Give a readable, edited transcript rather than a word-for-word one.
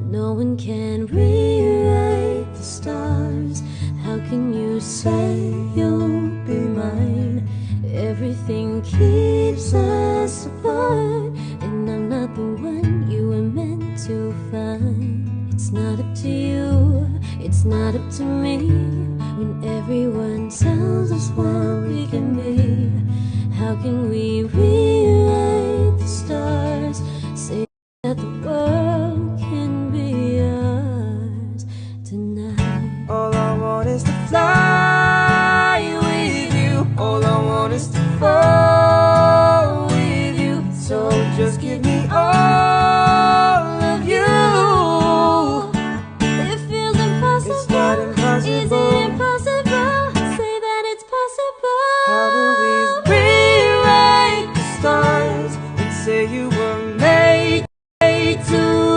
No one can rewrite the stars. How can you say you'll be mine? Everything keeps us apart, and I'm not the one you were meant to find. It's not up to you, it's not up to me. When everyone tells us what we can be, how can we